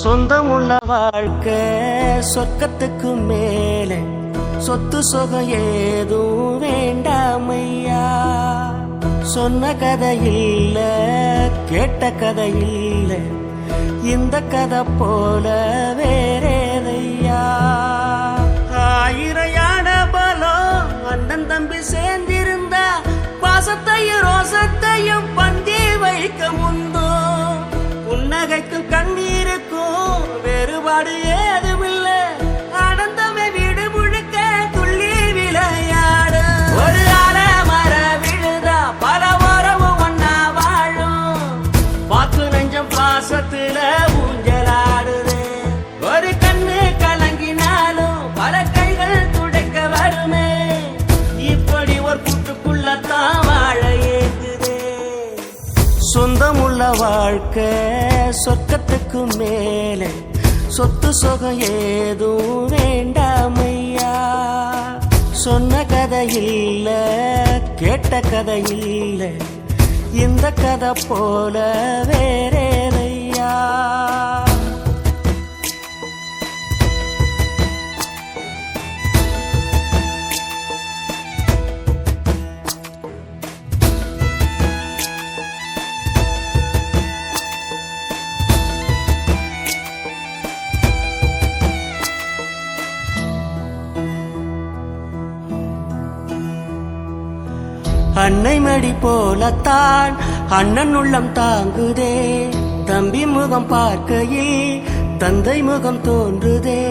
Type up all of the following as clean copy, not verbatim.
சொந்தமுள்ள வாழ்க்கை சொர்க்கத்துக்கு மேலே சொத்து சொகம் ஏதும் வேண்டாமையா. சொன்ன கதை இல்ல கேட்ட கதை இல்ல இந்த கதை போல வேறேதையா. ஆயிரையான பலம் அண்ணன் தம்பி சேர்ந்திருந்தா பாசத்தையும் ரோசத்தையும் பந்தி வைக்க முந்தோ. புன்னகைக்கும் கண்ணீருக்கும் வேறுபாடு ஏதுமில்ல. ஆனந்தமே வீடு முழுக்க துள்ளி விளையாடு. ஒரு மர விழுதா பல உறவும் ஒன்னா வாழும். பாக்கு நெஞ்சம் பாசத்துல ஊஞ்சலாடுது. ஒரு கண்ணு கலங்கினாலும் பல கைகள் துடைக்க வருமே. இப்படி ஒரு கூட்டுக்குள்ளத்தான் வாழ ஏங்குது. சொந்தமுள்ள வாழ்க்கை சொர்க்கத்துக்கு மேலே சொத்து சொகம் ஏதும் வேண்டாமையா. சொன்ன கதை இல்ல கேட்ட கதை இல்ல இந்த கதை போல வேறேதையா. அன்னை மடி போலத்தான் அண்ணன் உள்ளம் தாங்குதே. தம்பி முகம் பார்க்கையில் தந்தை முகம் தோன்றுதே.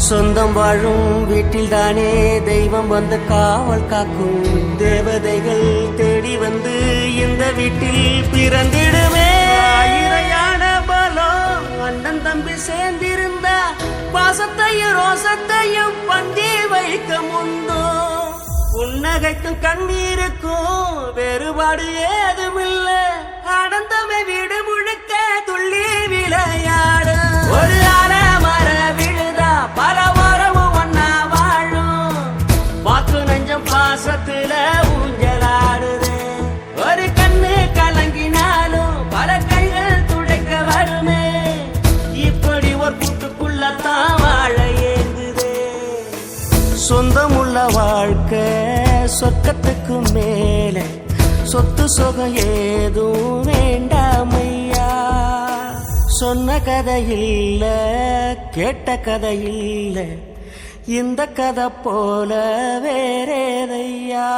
சொந்தம் வாழும் வீட்டில் தானே தெய்வம் வந்து காவல் காக்கும். தேவதைகள் தேடி வந்து இந்த வீட்டில் பிறந்திடுமே. ஆயிரையான பலம் அண்ணன் தம்பி சேர்ந்திருந்தா பாசத்தையும் ரோசத்தையும் பந்தி வைக்க முந்தோ. புன்னகைக்கும் கண்ணீருக்கும் வேறுபாடு ஏதுமில்ல. ஆனந்தமே வீடு முழுக்க துள்ளி விளையாடு. ஒரு மர விழுதா பல வாரமும் ஒன்னா வாழும். வாக்கு நெஞ்சம் பாசத்துல ஊஞ்சலாடுது. ஒரு கண்ணு கலங்கினாலும் பல கைகள் துடைக்க வருமே. இப்படி ஒரு கூட்டுக்குள்ளத்தான் வாழ ஏங்குதே. சொந்தமுள்ள வாழ்க்கை சொர்க்கத்துக்கு மேல. சொத்து சுகம் ஏதும் வேண்டாமையா. சொன்ன கதை இல்ல கேட்ட கதை இல்ல. இந்த கதை போல வேறேதையா.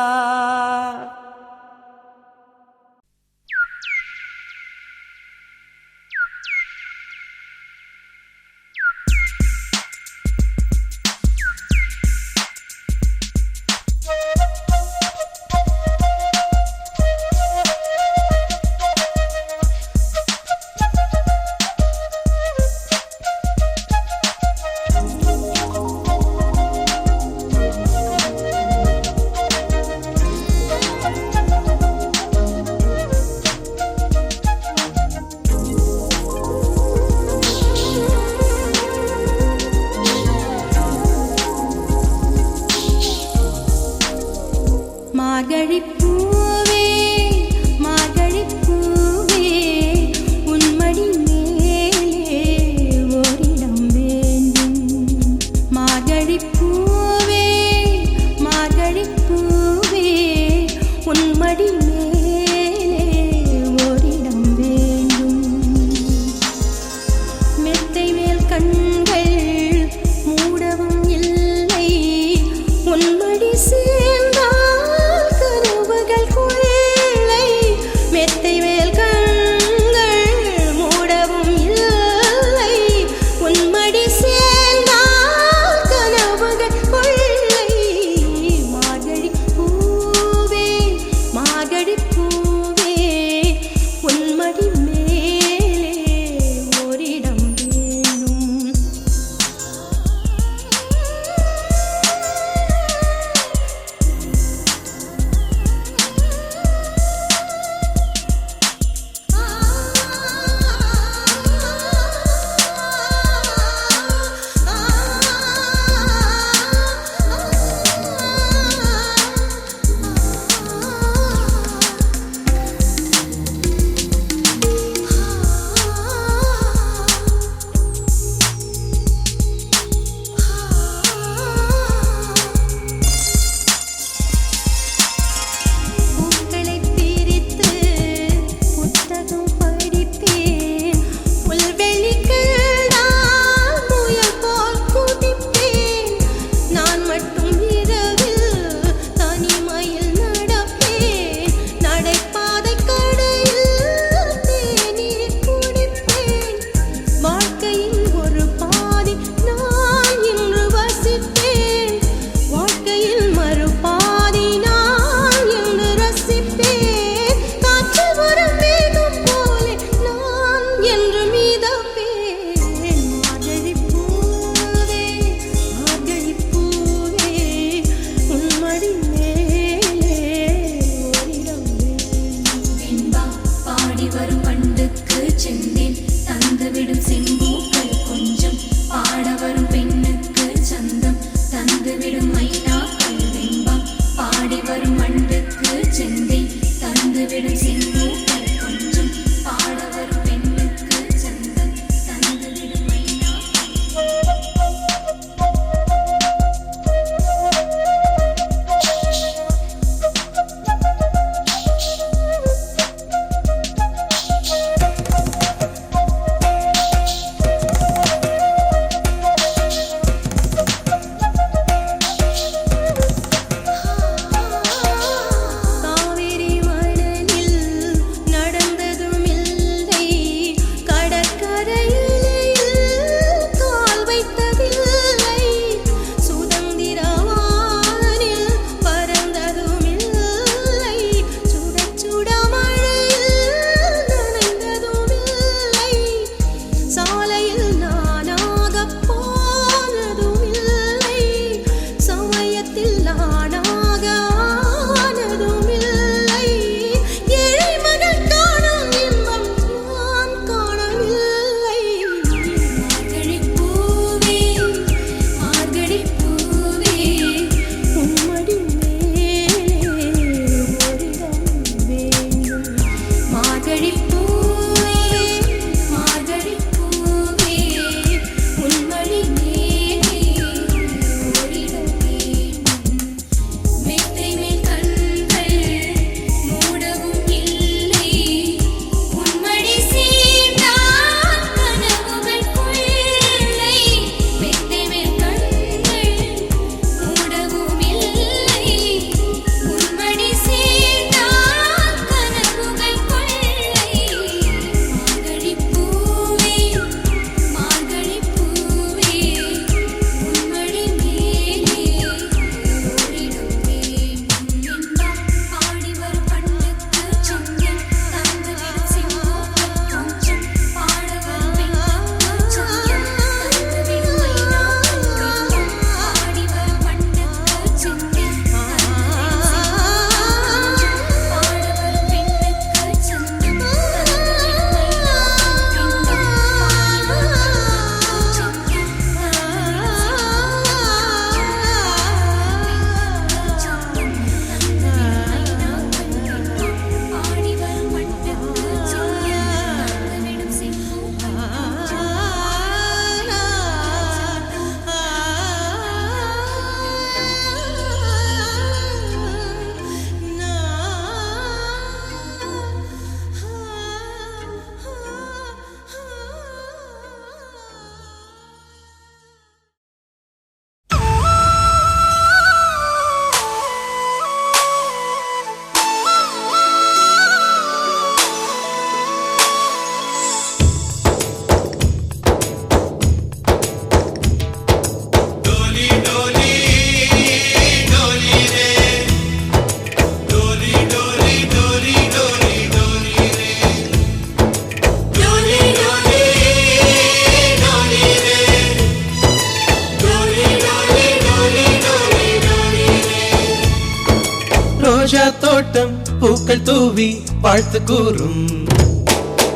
தோட்டம் பூக்கள் தூவி வாழ்த்து கூறும்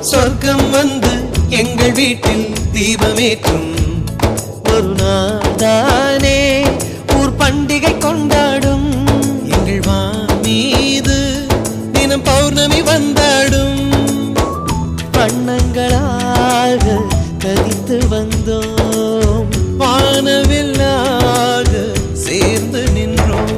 சொர்க்கம் வந்து எங்கள் வீட்டில் தீபமேற்றும் ஒரு நாள்தானே ஊர் பண்டிகை கொண்டாடும் எங்கள் மீது தினம் பௌர்ணமி வந்தாடும் வண்ணங்களாக கதித்து வந்தோம் வானவில்லாக சேர்ந்து நின்றோம்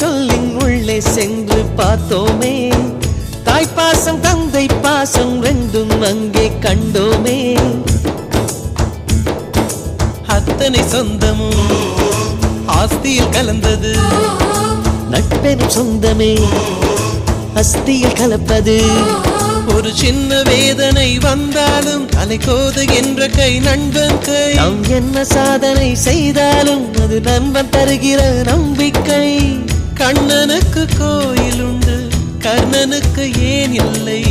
சொல்லின் உள்ளே சென்று பார்த்தோமே தாய்ப்பாசம் தந்தை பாசம் ரெண்டும் அங்கே கண்டோமே அத்தனை சொந்தமும் ஆஸ்தியில் கலந்தது நட்பெனும் சொந்தமே அஸ்தியில் கலப்பது ஒரு சின்ன வேதனை வந்தாலும் அலைக்கோது என்ற கை நண்பன் கை நாம் என்ன சாதனை செய்தாலும் அது நண்பன் தருகிற நம்பிக்கை கண்ணனுக்கு கோயில் உண்டு கர்ணனுக்கு ஏன் இல்லை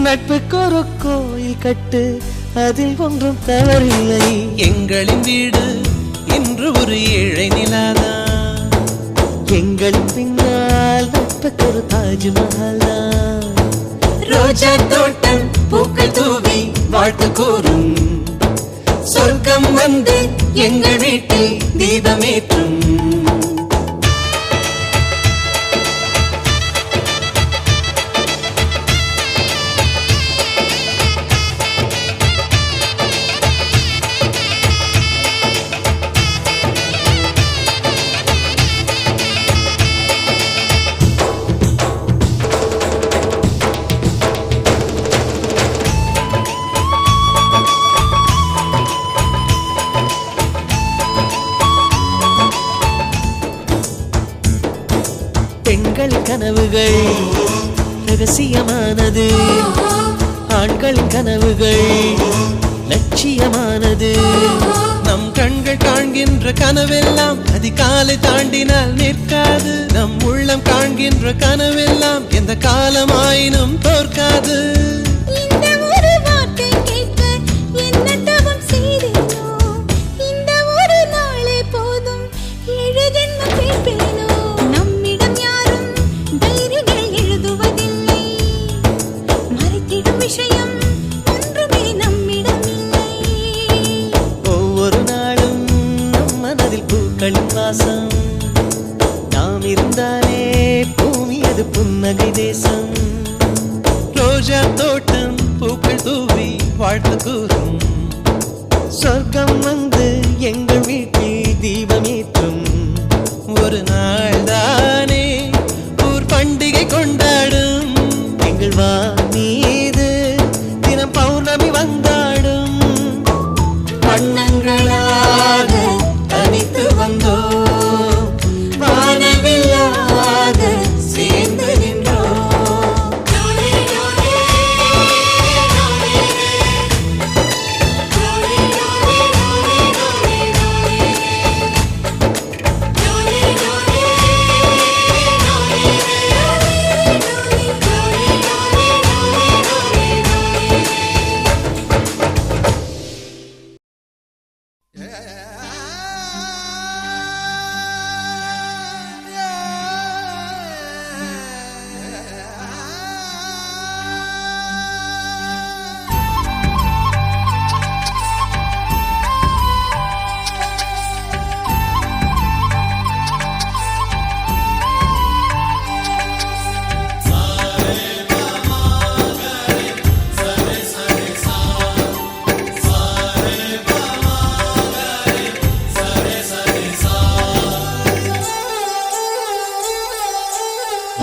நட்புக்கு ஒரு கோயில் கட்டு அதில் ஒன்றும் தவறில்லை எங்களின் வீடு இன்று ஒரு ஏழை நிலாதான் எங்களின் பின்னால் நட்புக்கு ஒரு தாஜ்மஹால் தான் ரோஜா தோட்டம் பூக்கள் தூவி வாழ்த்து கூறும் சொர்க்கம் வந்து எங்கள் வீட்டில் தீபமேற்றும் பெண்களின் கனவுகள் ரகசியமானது ஆண்களின் கனவுகள் லட்சியமானது நம் கண்கள் காண்கின்ற கனவெல்லாம் அதிகாலை தாண்டினால் நிற்காது நம் உள்ளம் காண்கின்ற கனவெல்லாம் எந்த காலமாயினும் தோற்காது வாசம் நாம் இருந்தாலே பூமி அது புன்னகை தேசம் ரோஜா தோட்டம் பூக்கள் தூவி வாழ்த்து கூறும் சொர்க்கம் வந்து எங்கள் வீட்டில் தீபமேற்றும் ஒரு நாள் தானே ஊர் பண்டிகை கொண்டாடும் எங்கள் மீது தினம் பௌர்ணமி வந்தாடும் வண்ணங்களாக தனித்து வந்தோ வானவில்லாக சேர்ந்து நின்றோ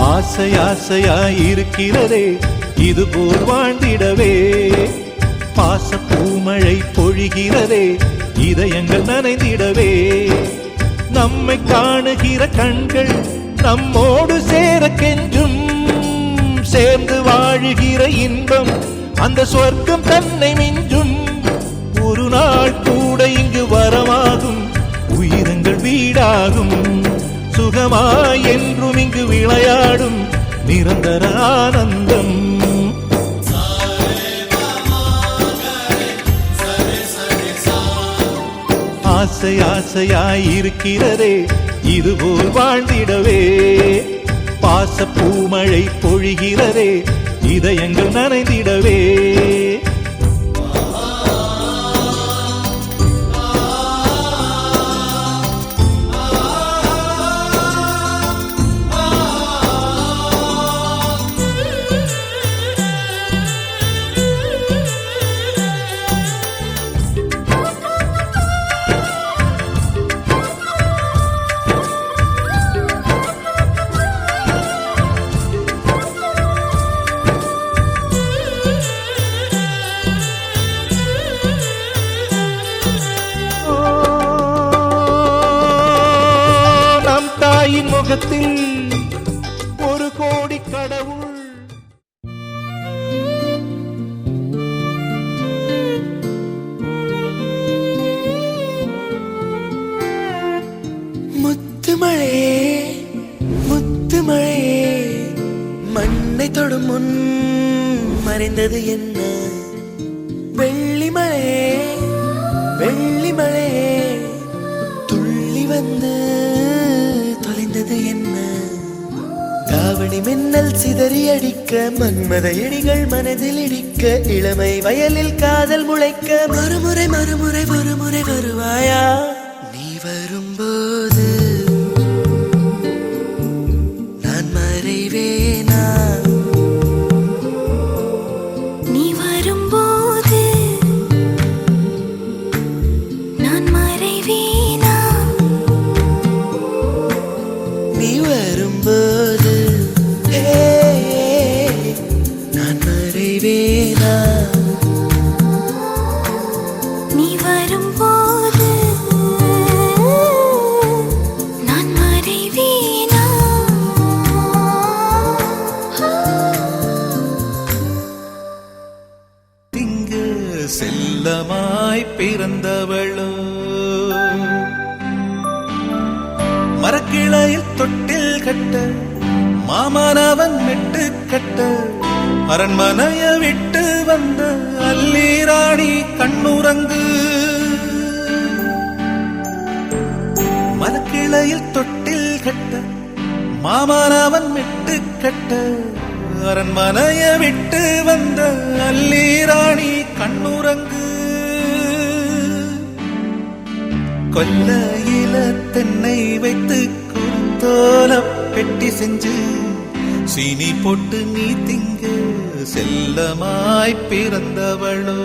ஆசை ஆசையாயிருக்கிறதே இது போல் வாழ்ந்திடவே பூமழை பொழிகிறதே இதயங்கள் நனைந்திடவே நம்மை காணுகிற கண்கள் நம்மோடு சேர கெஞ்சும் சேர்ந்து வாழுகிற இன்பம் அந்த சொர்க்கம் தன்னை மிஞ்சும் ஒரு நாள் கூட இங்கு வரமாகும் உயிரங்கள் வீடாகும் சுகமாய் என்றும் இங்கு விளையாடும் நிரந்தர ஆனந்தம் ஆசை ஆசையாய் இருக்கிறதே இதுபோல் வாழ்ந்திடவே பாச பூமழை பொழிகிறதே இதயங்கள் நனைந்திடவே முகத்தில் ஒரு கோடி கடவுள் முத்துமழையே முத்துமழையே மண்ணை தொடும் முன் மறைந்தது என்ன வெள்ளிமழையே வெள்ளிமழையே துள்ளி வந்து தொலைந்தது என்ன தாவணி மின்னல் சிதறி அடிக்க மன்மத இடிகள் மனதில் இடிக்க இளமை வயலில் காதல் முளைக்க மறுமுறை மறுமுறை ஒருமுறை வருவாயா நீ வரும்போது நான் மறைவேனா நீ வரும்போது நான் மறைவேனா நீ வரும்போது நான் மறைவேனா நீ வரும்போது நான் மறைவேனா இங்கு செல்லமாய் பிறந்தவளோ மரக்கிளையில் தொட்டில் கட்ட மாமனவன் மெட்டு கட்ட அரண்மனைய விட்டு வந்த அல்லீராணி கண்ணுறங்கு மரக்கிளையில் தொட்டில் கட்ட மாமனவன் மெட்டு கட்ட அரண்மனைய விட்டு வந்த அல்லீராணி கண்ணுறங்கு கொல்லையில தென்னை வைத்து குத்தோல பெட்டி செஞ்சு சீனி போட்டு நீ திங்க செல்லமாய் பிறந்தவளோ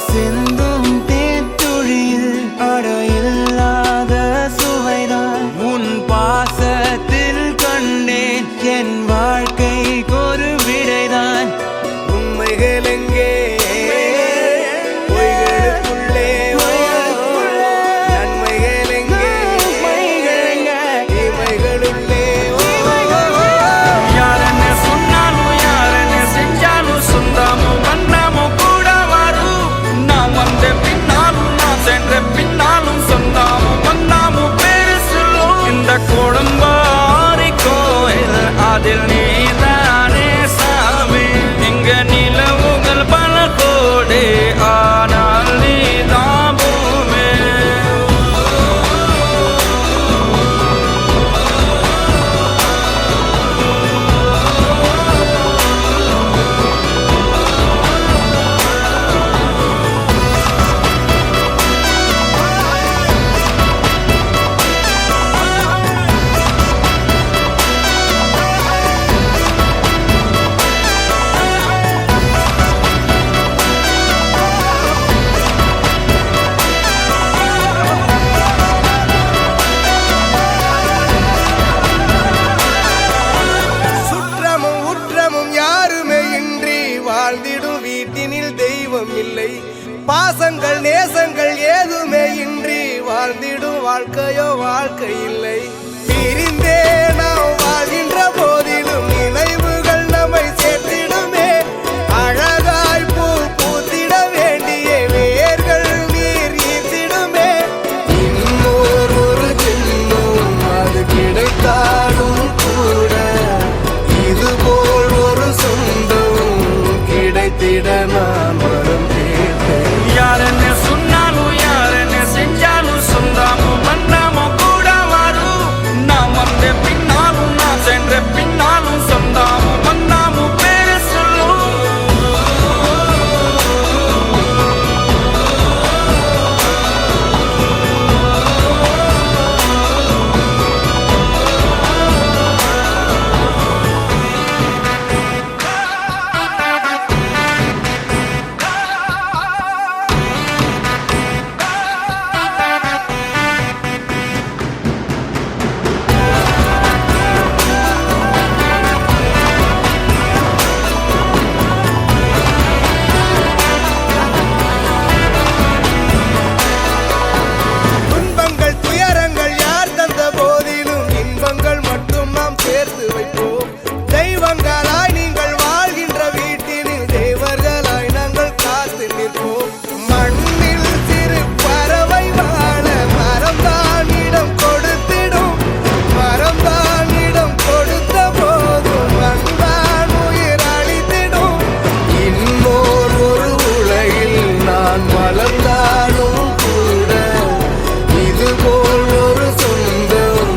சிந்தும் தேத்துழியில் அடையில்லாத சுவைதான் உன் பாசத்தில் கண்டேன் என் வாழ்க்கைக்கு ஒரு விடைதான் உண்மைகள் எங்கே பொய்களுக்குள்ளே நன்மைகள் எங்கே இமைகளுள்ளே யார் என்ன சொன்னாலும் யார் என்ன செஞ்சாலும் சொந்தம் இன்பம் இல்லை. பாசங்கள் நேசங்கள் ஏதுமே இன்றி வாழ்ந்திடும் வாழ்க்கையோ வாழ்க்கை இல்லை. பிரிந்தே நாம் வாழ்கின்ற போதிலும் நினைவுகள் நம்மை சேர்த்திடுமே. அழகாய் பூ பூத்திட வேண்டிய வேர்கள் நீர் ஈர்த்திடுமே. இன்னொரு ஒரு ஜென்மம் அது கிடைத்தாலும் கூட இதுபோல் ஒரு சொந்தம் கிடைத்திட நான் வரம் கேட்டேன். யாருன்னு சொன்னாலும் யாருன்னு செஞ்சாலும் சொந்தாமும் வந்தாமும் கூட வரும். நான் வந்த பின்னாலும் நான் சென்ற பின்னாலும் சொந்தாமும் வந்தாமும் பேரு சொல்லும். துன்பங்கள் துயரங்கள் யார் தந்த போதிலும் இன்பங்கள் மட்டும் நாம் சேர்த்து வைப்போம். தெய்வங்களாய் நீங்கள் வாழ்கின்ற வீட்டினில் தேவர்களாய் நாங்கள் காத்து நிற்போம். மண்ணில் சிறு பறவை வாழ மரம்தான் இடம் கொடுத்திடும். மரம்தான் இடம் கொடுத்த போதும் மண்தான் உயிர் அளித்திடும். இன்னோர் ஒரு உலகில் நான் வளர்ந்தாலும் கூட இதுபோல் ஒரு சொந்தம்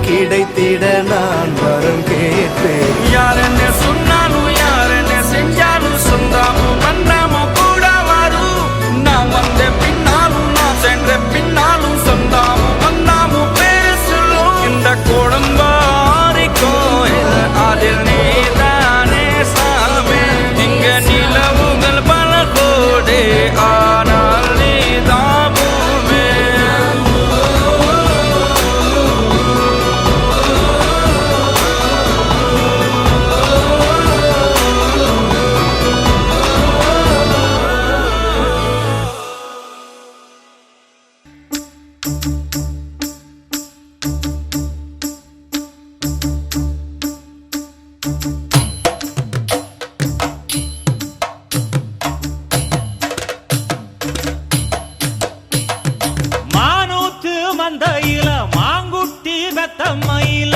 கிடைத்திட நான் வரம் கேட்பேன். யாருன்னு சொன்னாலும் யாருன்னு செஞ்சாலும் சொந்தாமும் வந்தாமும் கூட வரும். நான் வந்த பின்னாலும் நான் சென்ற பின்னாலும் சொந்தாமும் வந்தாமும் பேரு சொல்லும். இந்த குடும்பாரி கோயில் அதில் நீதானே சாமி. இங்க நிலவுகள் பல கோடி ஆனால் நீதான் பூமி. மானூத்து மந்தையில மாங்குட்டி வெத்தம்மையில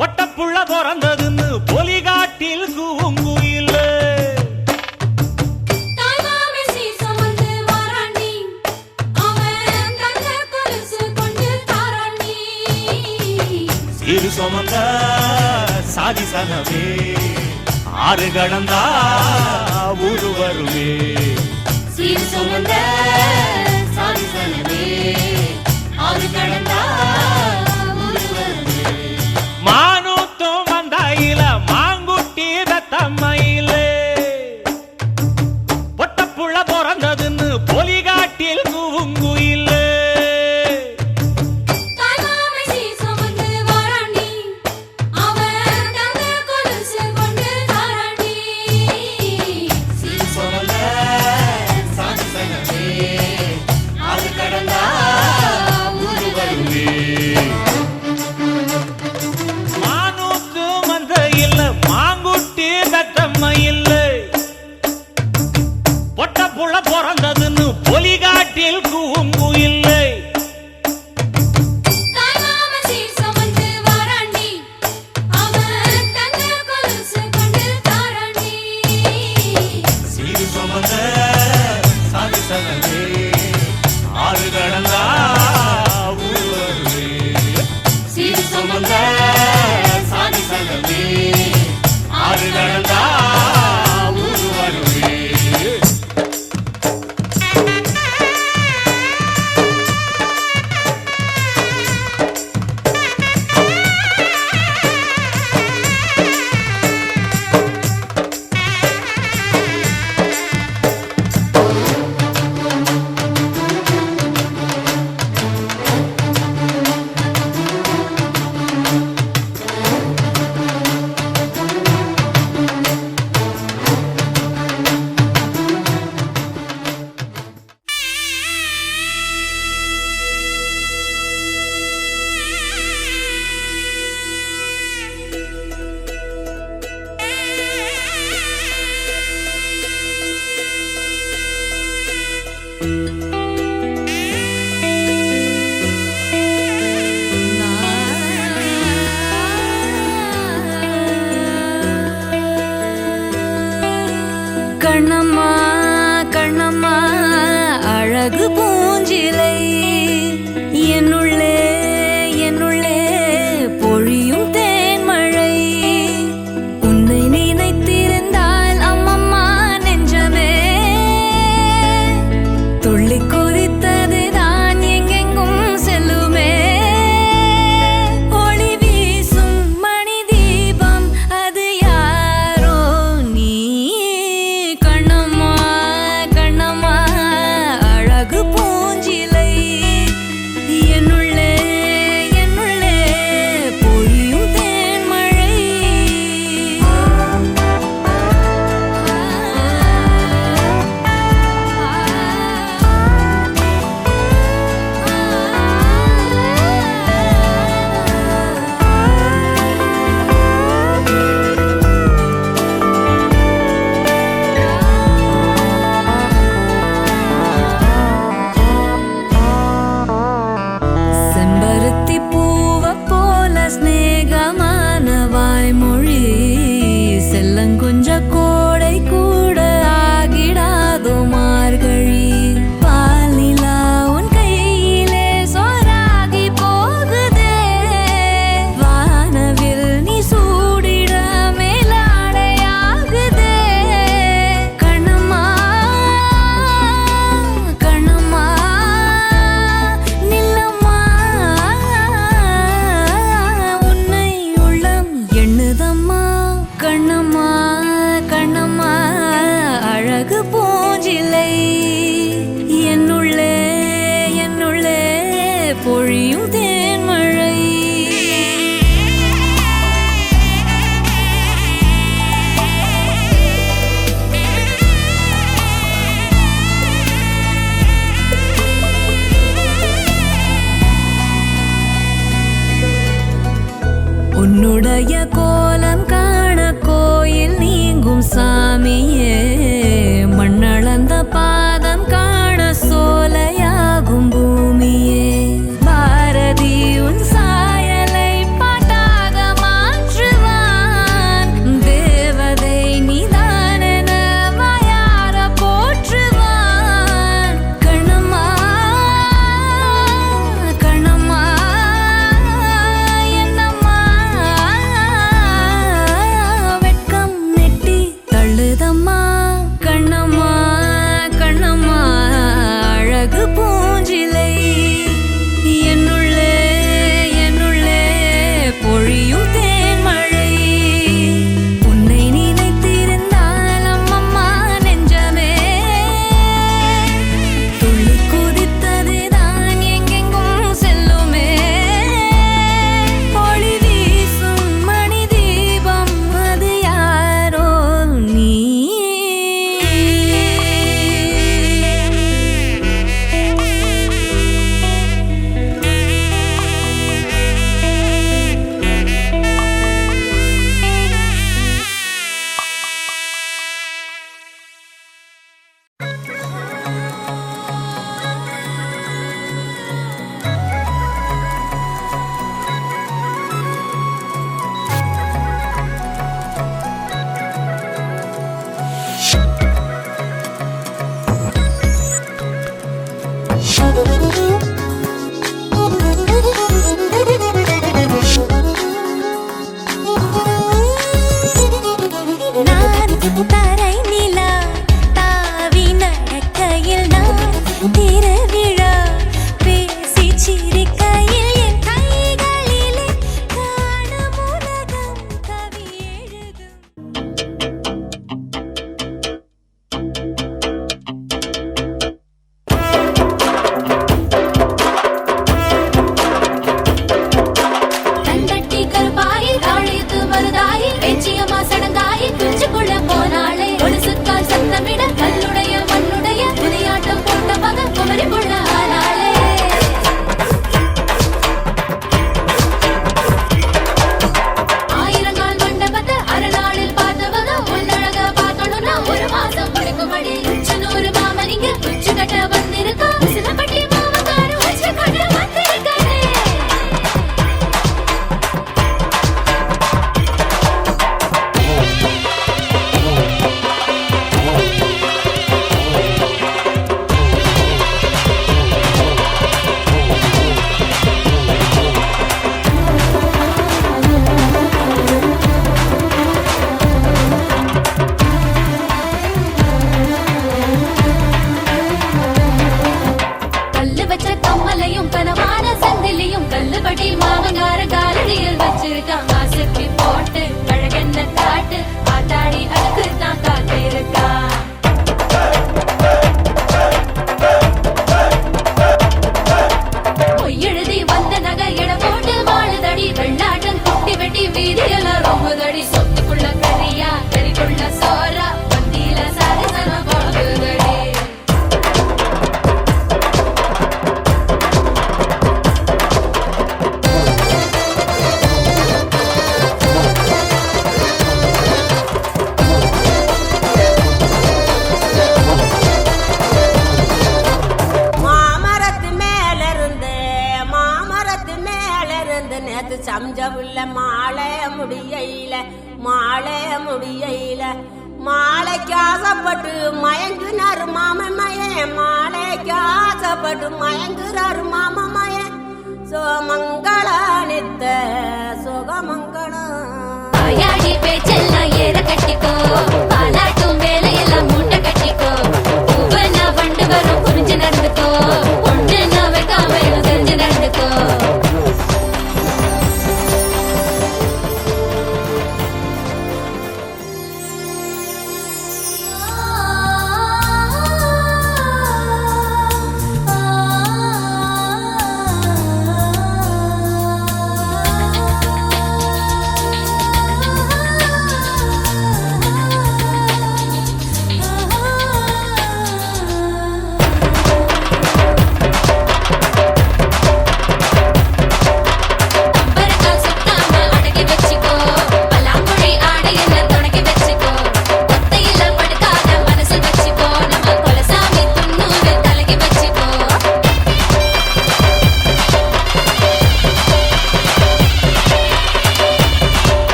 பொட்டப்புள்ள பிறந்ததுன்னு பொலிகாட்டில் கூங்குயில. தாய்மாமே சீர் சுமந்து வாராண்டி, அவன் தங்க கொலுசு கொண்டு தாராண்டி. சீரு சுமந்த சாதி சனவே ஆறு கடந்தா ஊரு வருவே. சீர் சுமந்த சாதி சனமே, ஆறு கடந்தா ஊரு வருவே. மானூத்தும் மந்தையில மாங்குட்டி வெத்தம்மையில பொட்டப்புள்ள பிறந்ததுன்னு பொலிகாட்டில் கூங்குயில. தாய்மாமே சீர் சுமந்து வாராண்டி, அவன் தங்க கொலுசு கொண்டு தாராண்டி. சீர் சுமந்த சாதி சனமே, ஆறு கடந்தா ஊரு வருவே. மானூத்து மந்தையில மாங்குட்டி வெத்தம்மையில பொட்டப்புள்ள பிறந்ததுன்னு பொலிகாட்டில் கூங்குயில்லை. தாய்மாமே சீர் சுமந்து வாராண்டி, அவன் தங்க கொலுசு கொண்டு தாராண்டி. சீரு சுமந்த சாதி சனமே ஆறு கடந்தா ஊரு வருவே. சீர் சுமந்த சாதி சனமே, ஆறு கடந்தா ஊரு வருவே. கண்ணம்மா கண்ணம்மா அழகு பூஞ்சிலை என்னுள்ளே என்னுள்ளே பொழியும் தேன்மழை உன்னை நினைத்திருந்தால் அம்மம்மா நெஞ்சமே துள்ளி குதித்தது தான் எங்கெங்கும் செல்லுமே ஒளி வீசும் மணி தீபம் அது யாரோ நீ கண்ணம்மா கண்ணம்மா அழகு பூஞ்சிலை மாலைக்கு ஆசைப்பட்டு மயங்குனாரு மாமன் மாலைக்கு ஆசைப்பட்டு மயங்குறாரு மாமன் சோமங்கள நித்த சுகமங்களம் வாயாடி பேச்செல்லாம் ஏற கட்டிக்கோ பாலாட்டும் வேலையெல்லாம் மூட்டை கட்டிக்கோ பூவனா வண்டு வரும் புரிஞ்சு நடந்துக்கோ ஒன்று நான் வைக்காம தெரிஞ்சு நடந்துக்கோ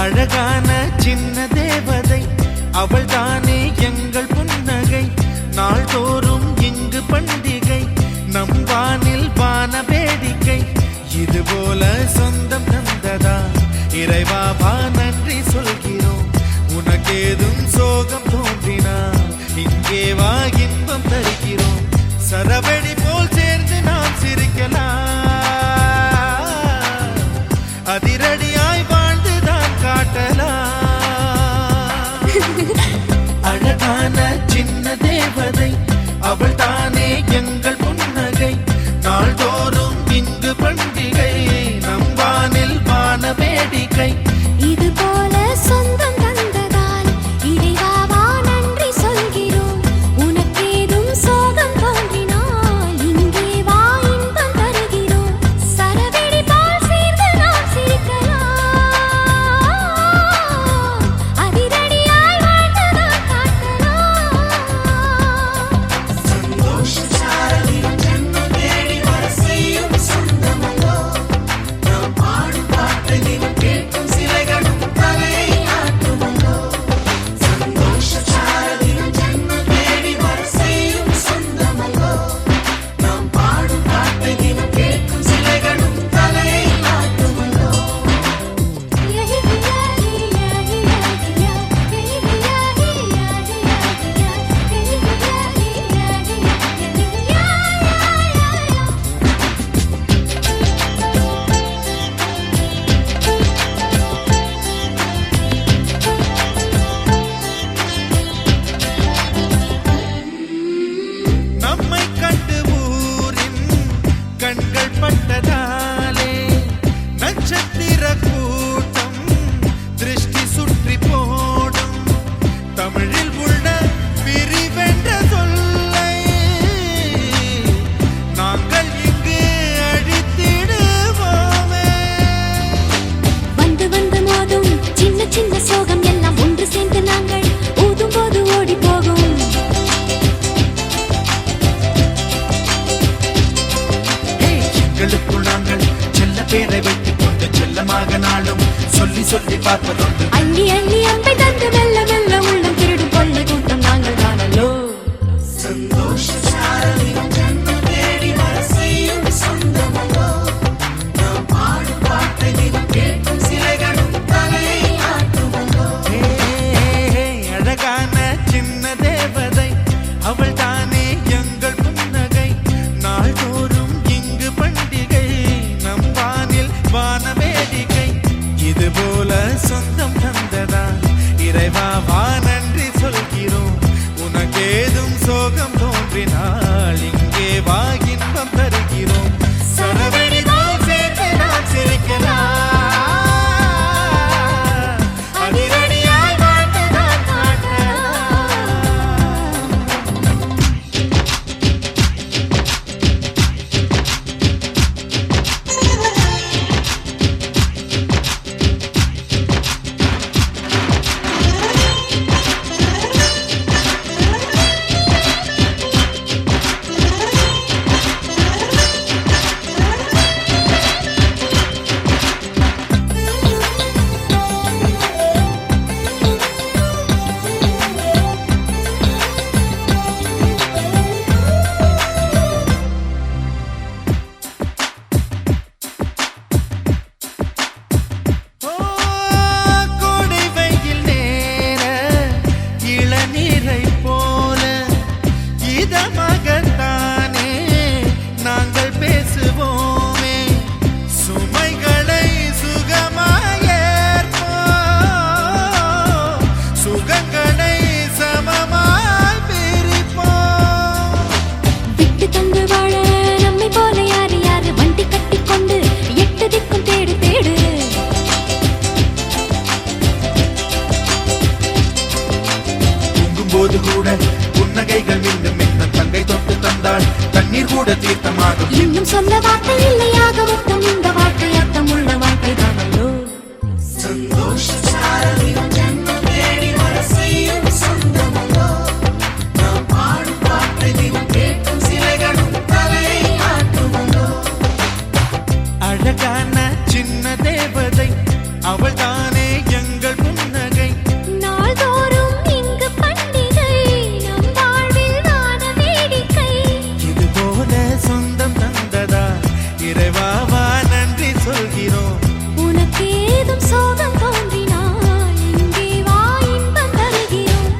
அழகான சின்ன தேவதை அவள் தானே எங்கள் புன்னகை நாள்தோறும் இங்கு பண்டிகை நம் வானில் வான வேடிக்கை இதுபோல சொந்தம் தந்ததா இறைவாவா நன்றி சொல்கிறோம் உனக்கேதும் சோகம் தோன்றினால் இங்கே வா இன்பம் தருகிறோம் சரவெடி போல் சேர்ந்து நாம் சிரிக்கலாம் அதிரடியாய் வாழ்ந்துதான் காட்டலாம் அழகான சின்ன தேவதை அவள் தானே எங்கள் புன்னகை நாள்தோறும் இங்கு பண்டிகை நம் வானில் வான வேடிக்கை இது போல சொந்தம் தந்ததால் இறைவாவா இறைவா நன்றி சொல்கிறோம். உனக்கேதும் சோகம் தோன்றினால் இங்கே வா இன்பம் தருகிறோம். சரவெடி போல் சேர்த்து நாம் சிரிக்கலாம். அதிரடியாய் வாழ்ந்து நான் காட்டலாம். கோடை வெயில் நேர இளநீரை போல இதமாகத்தானே நாங்கள் பேசுவோமே. சுமைகளை சுகமாயேற்போம், சுகங்களை சமமாய் பிரிப்போம். விட்டு தந்து வாழ நம்மை போல யாரு யாரு வண்டி கட்டி கொண்டு எட்டு திக்கும் தேடு தேடு. தூங்கும்போது கூட புன்னகைகள் மீண்டும் மின்னும். தங்கை தொட்டு தந்தாள் தண்ணீர் கூட தீர்த்தமாகும். இன்னும் சொல்ல வார்த்தை இல்லையாக மொத்தம் இந்த வாழ்க்கை அர்த்தம் உள்ள வாழ்க்கை தானல்லோ. அழகான சின்ன தேவதை அவள் தானே எங்கள் புன்னகை. நாள்தோறும் இங்கு பண்டிகை நம் வாழ்வில் வான வேடிக்கை. இது போல சொந்தம் தந்ததா இறைவாவா நன்றி சொல்கிறோம். உனக்கு ஏதும் சோகம் தோன்றினால் இங்கே வா இன்பம் தருகிறோம்.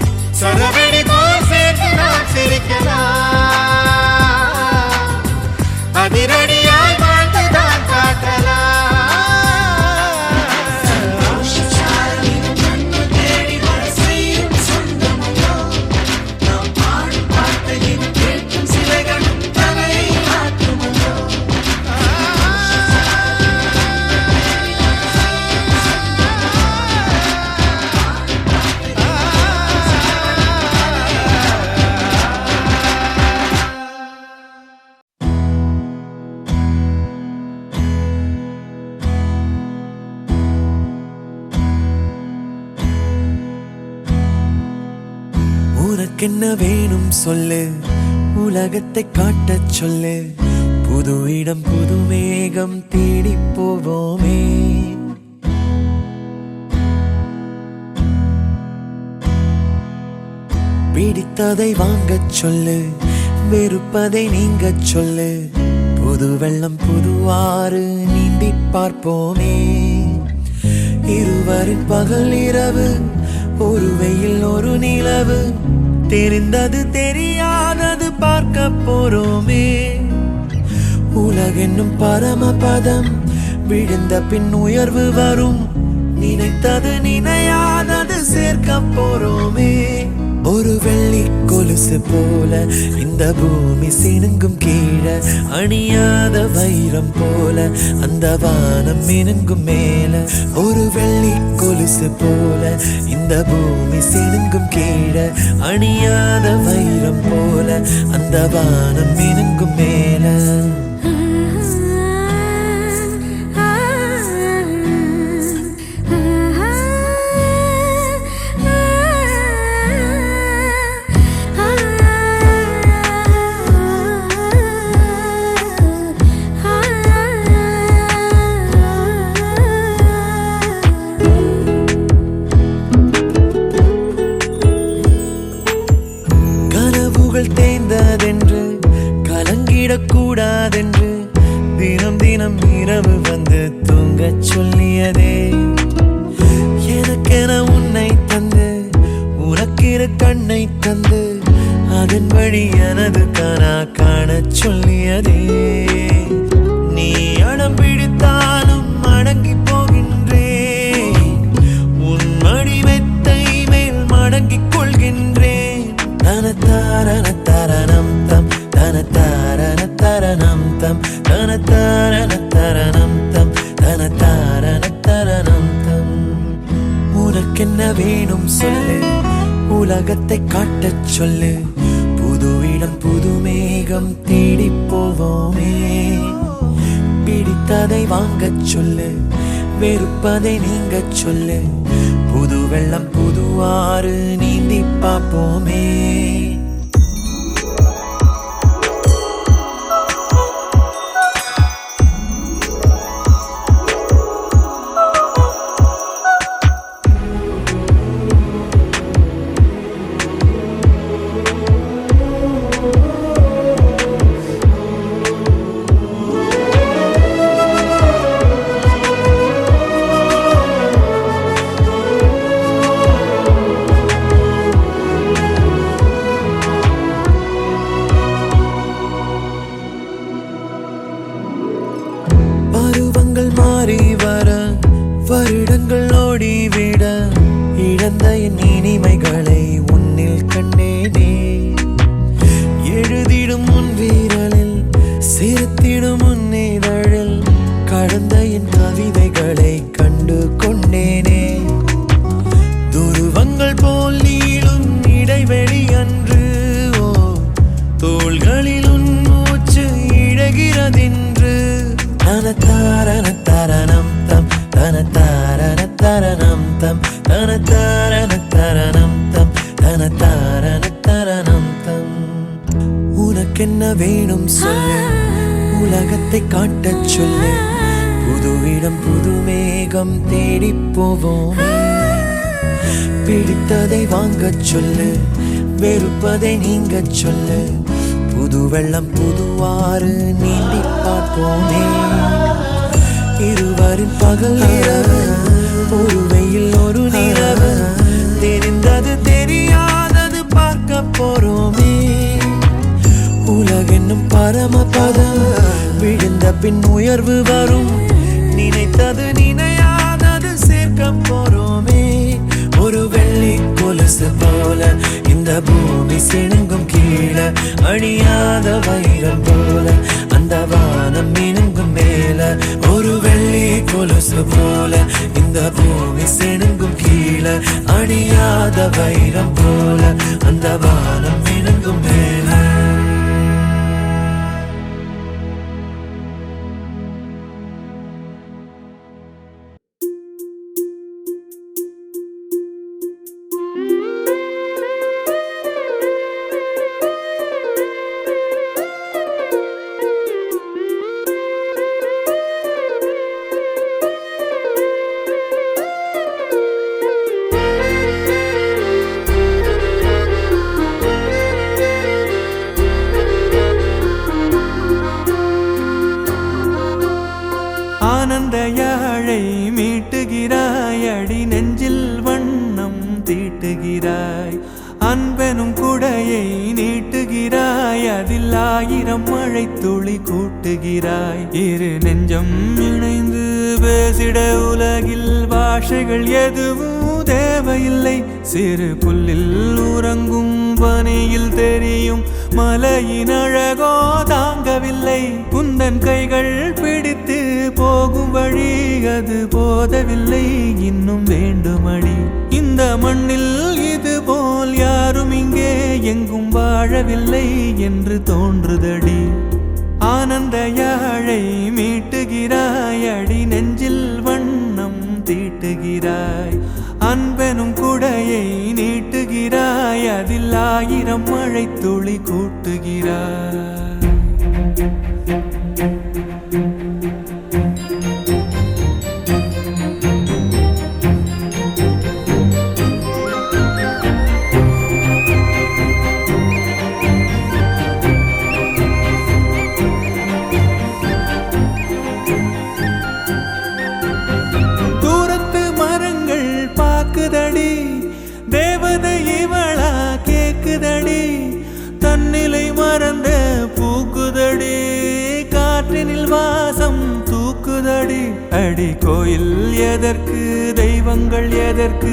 சரவெடி போல் சேர்த்து நாம் சிரிக்கலாம். அதிரடியாய் வாழ்ந்துதான் காட்டலாம். உனக்கென்ன வேணும் சொல்லு, உலகத்தை காட்டச் சொல்லு. புது இடம் புது மேகம் தேடி போவோமே. பிடித்ததை வாங்கச் சொல்லு, வெறுப்பதை நீங்கச் சொல்லு. புது வெள்ளம் புது ஆறு நீந்தி பார்ப்போமே. இருவரின் பகல் இரவு, ஒரு வெயில் ஒரு நிலவு. தெரிந்தது தெரியாதது பார்க்க போறோமே. உலகென்னும் பரமபதம், விழுந்த பின் உயர்வு வரும். நினைத்தது நினையாதது சேர்க்க போறோமே. ஒரு வெள்ளி கொலுசு போல இந்த பூமி சினுங்கும் கீழே. அணியாத வைரம் போல அந்த வானம் மினுங்கும் மேல. ஒரு வெள்ளி கொலுசு போல இந்த பூமி சினுங்கும் கீழே. அணியாத வைரம் போல அந்த வானம் மினுங்கும் மேல. தேய்ந்ததென்று கலங்கிடக்கூடாதென்று தினம் தினம் இரவு வந்து தூங்கச் சொல்லியதே. எனக்கென உன்னை தந்து உனக்கிரு கண்ணை தந்து அதன் வழி எனது கனா காணச் சொல்லியதே. நீ அடம் பிடித்தாலும் அடங்கி போகின்றேன். உன் மடி மெத்தை மேல் வேணும் சொல்லு, உலகத்தை காட்டச் சொல்லு. புது இடம் புது மேகம் தேடி போவோமே. பிடித்ததை வாங்கச் சொல்லு, வெறுப்பதை நீங்கச் சொல்லு. புது வெள்ளம் புது ஆறு நீந்தி பார்ப்போமே. மாறி வர வருடங்கள் ஓடிவிட இழந்த என் இனிமைகளை உன்னில் கண்டேனே. எழுதிடும் உன் வீரலில் சேர்த்திடும் உன் இதழில் கடந்த என் கவிதைகளை கண்டு கொண்டேனே. துருவங்கள் போல் நீளும் இடைவெளி அன்று தோள்களில் உன் மூச்சு இழகிறதென்று. தனத்தாரண தரணம் தம் தனத்தாரண தரணம் தம் தனத்தாரண தரணம் தம் தனத்தாரண தரணம் தம். உனக்கென்ன வேணும் சொல்லு, உலகத்தை காட்டச் சொல்லு. புது இடம் புது மேகம் தேடி போவோம். பிடித்ததை வாங்கச் சொல்லு, வெறுப்பதை நீங்கச் சொல்லு. புது வெள்ளம் புது ஆறு நீந்தி பார்ப்போமே. இருவரின் பகல் இரவு, ஒரு வெயில் ஒரு நிலவு. தெரிந்தது தெரியாதது பார்க்க போறோமே. உலகென்னும் பரமபதம் விழுந்த பின் உயர்வு வரும். நினைத்தது நினையாதது சேர்க்க போறோமே. ஒரு வெள்ளி கொலுசு போல இந்த பூமி சிணுங்கும் கீழே. அணியாத வைரம் போல அந்த வானம் மினுங்கும் மேல. ஒரு வெள்ளி கொலுசு போல இந்த பூமி சிணுங்கும் கீழே. அணியாத வைரம் போல அந்த வானம் மினுங்கும் மேல. ஆனந்த யாழை மீட்டுகிறாய், அடி நெஞ்சில் வண்ணம் தீட்டுகிறாய். அன்பெனும் குடையை நீட்டுகிறாய், அதில் 1000 மழை துளி கூட்டுகிறாய். இரு நெஞ்சம் இணைந்து பேசிட உலகில் பாஷைகள் எதுவும் தேவையில்லை. சிறு புல்லில் உறங்கும் பனியில் தெரியும் மலையின் அழகோ தாங்கவில்லை. குந்தன் கைகள் பிடித்து போகும் வழி அது போதவில்லை, இன்னும் வேண்டுமடி. இந்த மண்ணில் இது போல் யாரும் இங்கே எங்கும் வாழவில்லை என்று தோன்றுதடி. ஆனந்த யாழை மீட்டுகிறாய், அடி நெஞ்சில் வண்ணம் தீட்டுகிறாய். அன்பெனும் குடையை நீட்டுகிறாய், அதில் 1000 மழை துளி கூட்டுகிறாய். தேவதை இவளா கேக்குதடி, தன்னிலை மறந்த பூக்குதடி. காற்றினில் வாசம் தூக்குதடி. அடி கோயில் எதற்கு, தெய்வங்கள் எதற்கு,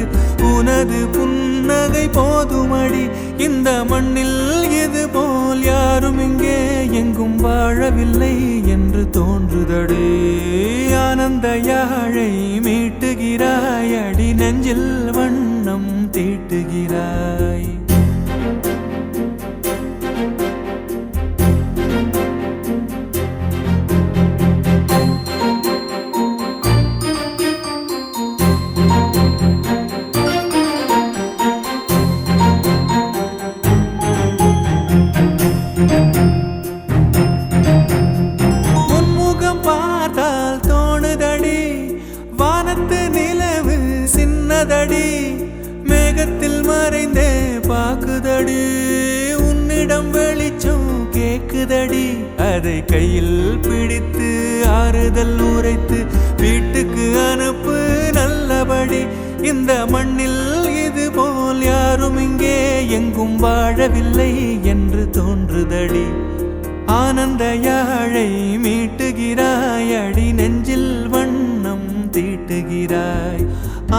உனது புன்னகை போதுமடி. இந்த மண்ணில் இது போல் யாரும் இங்கே எங்கும் வாழவில்லை என்று தோன்றுதடி. ஆனந்த யாழை மீட்டுகிறாய், அடி நெஞ்சில் வண்ணம் தீட்டுகிறாய். முன்முகம் பார்த்தால் தோணுதடி, வானத்து நிலவு சின்னதடி, மேகத்தில் மறைந்தே பாக்குதடி, உன்னிடம் வெளிச்சம் கேக்குதடி, அதை கையில் பிடித்து ஆறுதல் உரைத்து வீட்டுக்கு அனுப்பு நல்லபடி. இந்த மண்ணில் இது போல் யாரும் இங்கே எங்கும் வாழவில்லை என்று தோன்றுதடி. ஆனந்த யாழை மீட்டுகிறாய் அடி, நெஞ்சில் வண்ணம் தீட்டுகிறாய்.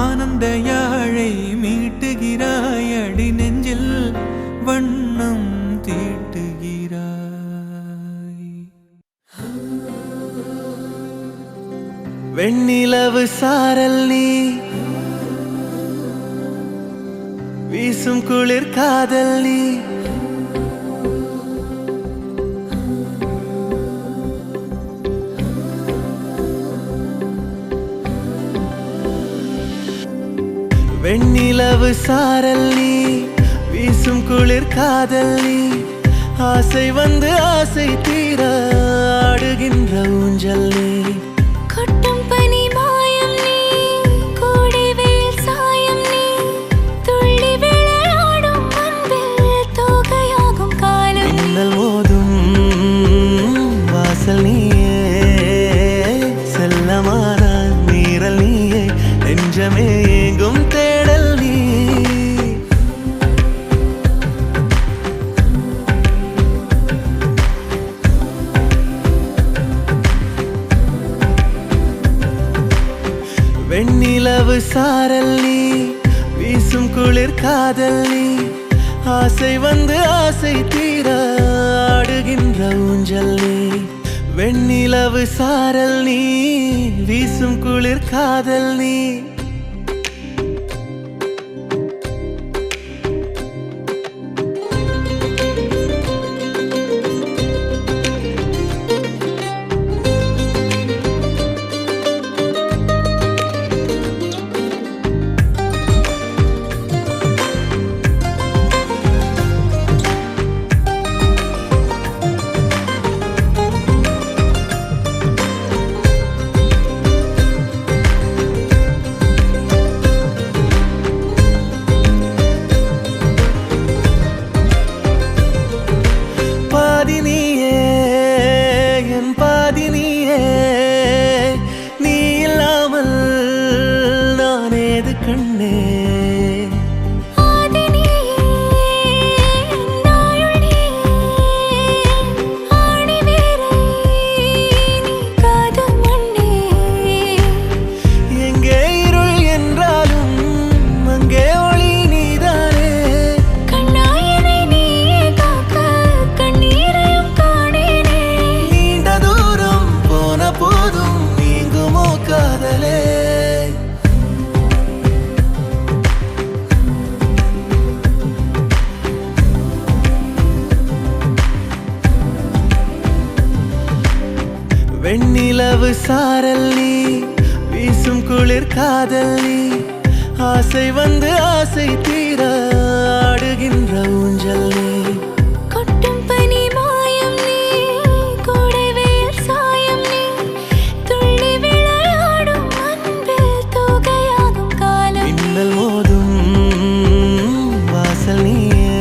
ஆனந்த யாழை மீட்டுகிறாய் அடி, நெஞ்சில் வண்ணம் தீட்டுகிறாய். வெண்ணிலவு சாரல் நீ, வீசும் குளிர் காதல் நீ, வெண்ணிலவு சாரல் நீ, வீசும் குளிர் காதல் நீ, ஆசை வந்து ஆசை தீர ஆடுகின்ற ஊஞ்சல் நீ. கொட்டும் பனி மாயம் நீ, கோடை வெயில் சாயம் நீ, துள்ளி விளையாடும் அன்பில் தோகையாகும் காலம். மின்னல் மோதும் வாசல் நீயே, செல்லமான நீரல் நீயே, நெஞ்சமே எங்கும் தேடல் நீ. வெண்ணிலவு சாரல் நீ, வீசும் குளிர் காதல் நீ, ஆசை வந்து ஆசை தீர ஆடுகின்ற ஊஞ்சல் நீ. வெண்ணிலவு சாரல் நீ, வீசும் குளிர் காதல் நீ. வெண்ணிலவு சாரல் நீ, வீசும் குளிர் காதல் நீ, ஆசை வந்து ஆசை தீர ஆடுகின்ற ஊஞ்சல் நீ. கொட்டும் பனி மாயம் நீ, கோடை வெயில் சாயம் நீ, துள்ளி விளையாடும் அன்பில் தோகையாகும் காலம். மின்னல் மோதும் வாசல் நீயே,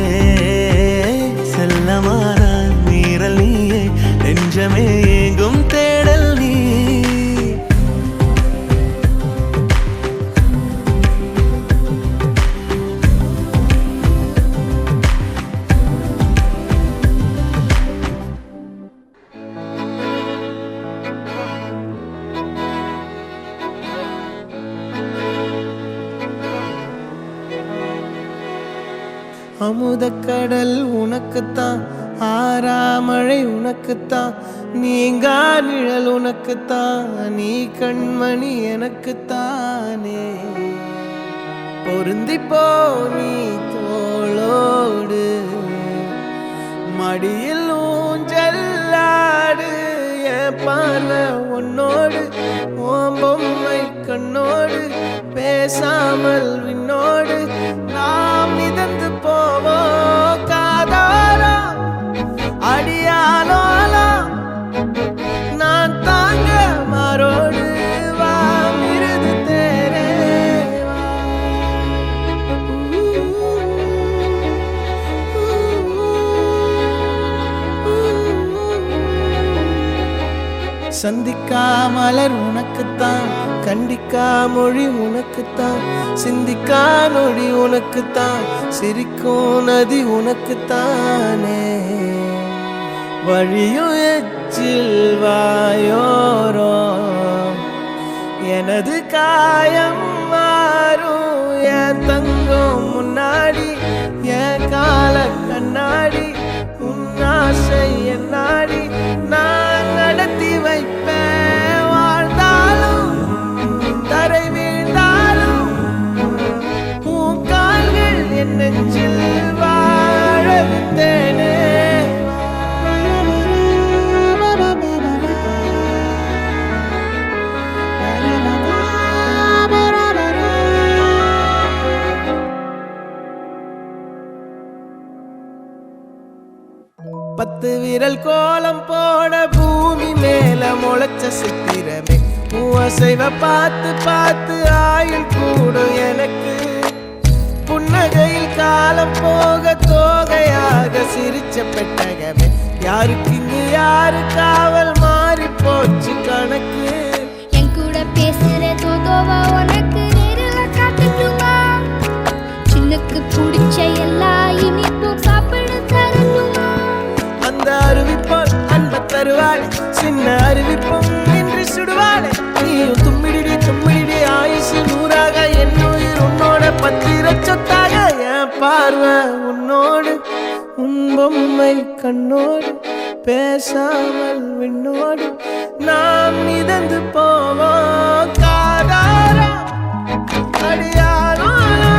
செல்லமான நீரல் நீயே, நெஞ்சமே எங்கும் தேடல் நீ. அமுதக்கடல் உனக்குத்தான், ஆறாமழை உனக்குத்தான், நீங்கா நிழல் உனக்குத்தான், நீ கண்மணி எனக்குத்தானே. பொருந்திப்போ நீ தோளோடு மடியில் ஊஞ்சல்லாடு என் பார்வை உன்னோடு ஓம் பொம்மை கண்ணோடு பேசாமல் விண்ணோடு நாம் மிதந்து போவோம் காதாரா அடியாலோலா நான் தாங்க மாறோடு வா மிருது தேரே சந்திக்கா மலர் உனக்குத்தான் கண்டிக்கா மொழி உனக்குத்தான் சிந்திக்கா நொடி உனக்குத்தான் சிரிக்கும் நதி உனக்குத்தானே வழியும் எச்சில் வாயோரோ எனது காயம் மாறும் என் தங்கம் முன்னாடி என் கால கண்ணாடி உன் ஆசை என்னாடி நான் நடத்தி வைப்பேன் வாழ்ந்தாலும் தரை வீழ்ந்தாலும் உன் கால்கள் என் நெஞ்சில் வாழ விட்டேனே பத்து விரல் கோலம் போட பூமி மேல முளைச்ச சித்திரமே அசைவ பார்த்து பார்த்து ஆயுள் கூடும் எனக்கு புன்னகையில் காலம் போக தோகையாக சிரிச்ச பெட்டகமே யாருக்கு இங்கு யாரு காவல் மாறி போச்சு கணக்கு என் கூட பேசுற தோதோவா உனக்கு நேரில் காட்டட்டுமா சின்னுக்கு பிடிச்ச எல்லா இனிப்பும் சாப்பிட தரட்டுமா அந்த அறிவிப்போல் அன்ப தருவாள் சின்ன அறிவிப்பும் இன்று சுடுவாளே நீயும் தும்மிடி தும்மிடி ஆயுசு நூறாக என் உயிர் உன்னோட பத்திர சொத்தாக என் பார்வை உன்னோடு உன் பொம்மை கண்ணோடு பேசாமல் விண்ணோடு நாம் மிதந்து போவோம் காதாரா அடியாலோலா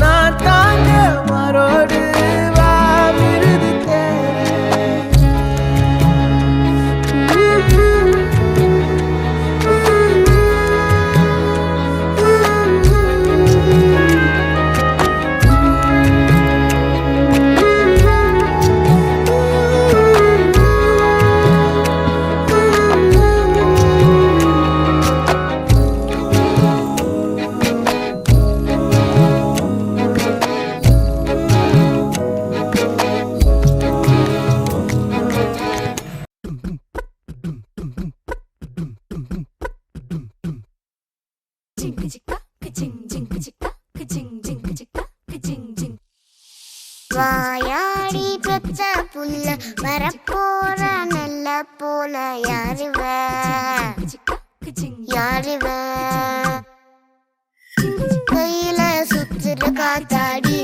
நான் தாங்க மரோடு வா மிருது வாயாடி பெத்த புல்ல வரப்போற நல்ல போல யாருவ கையில சுத்துற காத்தாடி